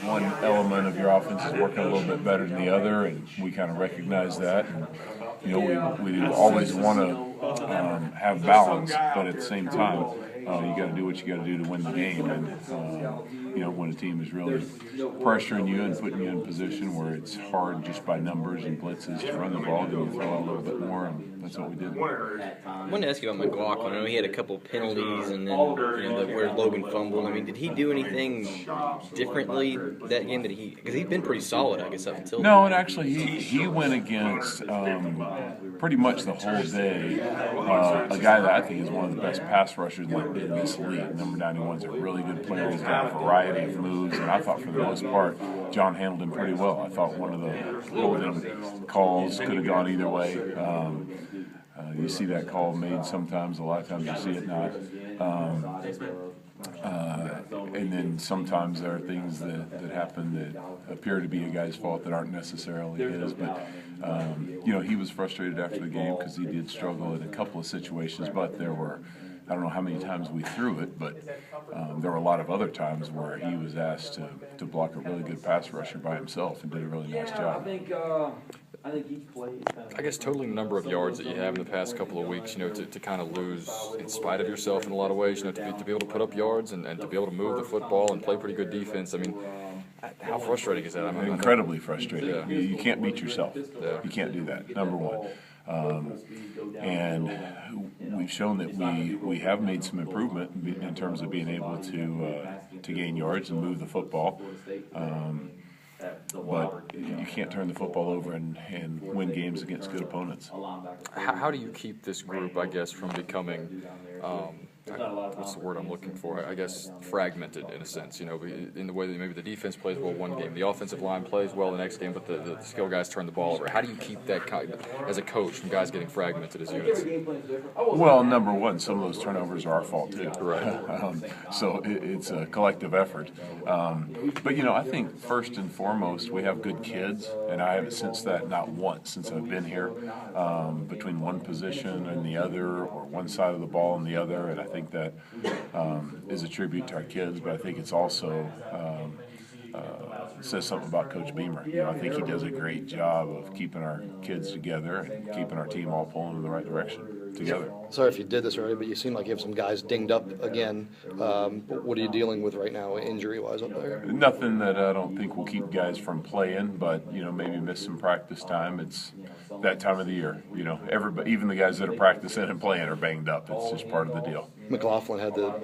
one element of your offense is working a little bit better than the other, and we kind of recognize that. And we always want to have balance, but at the same time, you got to do what you got to do to win the game. And when a team is really pressuring you and putting you in a position where it's hard just by numbers and blitzes to run the ball, then you throw out a little bit more, and that's what we did. I wanted to ask you about McLaughlin. I know he had a couple of penalties, and then where Logan fumbled. I mean, did he do anything differently that game? Because he's been pretty solid, I guess, up until. No, and actually he went against pretty much the whole day a guy that I think is one of the best pass rushers in this league. Number 91 is a really good player. He's got a variety of moves, and I thought for the most part John handled him pretty well. I thought one of the holding calls could have gone either way. You see that call made sometimes. A lot of times you see it not. And then sometimes there are things that happen that appear to be a guy's fault that aren't necessarily his. But he was frustrated after the game because he did struggle in a couple of situations. But there were, I don't know how many times we threw it, but there were a lot of other times where he was asked to block a really good pass rusher by himself and did a really nice job. I guess totaling the number of yards that you have in the past couple of weeks, to kind of lose in spite of yourself in a lot of ways, to be able to put up yards and to be able to move the football and play pretty good defense. I mean, how frustrating is that? I mean, incredibly frustrating. Yeah. You can't beat yourself. Yeah. You can't do that, number one. And we've shown that we have made some improvement in terms of being able to gain yards and move the football. But you can't turn the football over and win games against good opponents. How do you keep this group, I guess, from becoming, what's the word I'm looking for? I guess fragmented in a sense, in the way that maybe the defense plays well one game, the offensive line plays well the next game, but the skill guys turn the ball over. How do you keep that, as a coach, from guys getting fragmented as units? Well, number one, some of those turnovers are our fault too. Right. So it's a collective effort. But I think first and foremost, we have good kids, and I haven't sensed that not once since I've been here, between one position and the other, or one side of the ball and the other. And I think that is a tribute to our kids, but I think it's also says something about Coach Beamer. I think he does a great job of keeping our kids together and keeping our team all pulling in the right direction together. Sorry if you did this already, but you seem like you have some guys dinged up again. What are you dealing with right now, injury-wise, up there? Nothing that I don't think will keep guys from playing, but maybe miss some practice time. It's that time of the year. Everybody, even the guys that are practicing and playing, are banged up. It's just part of the deal. McLaughlin had the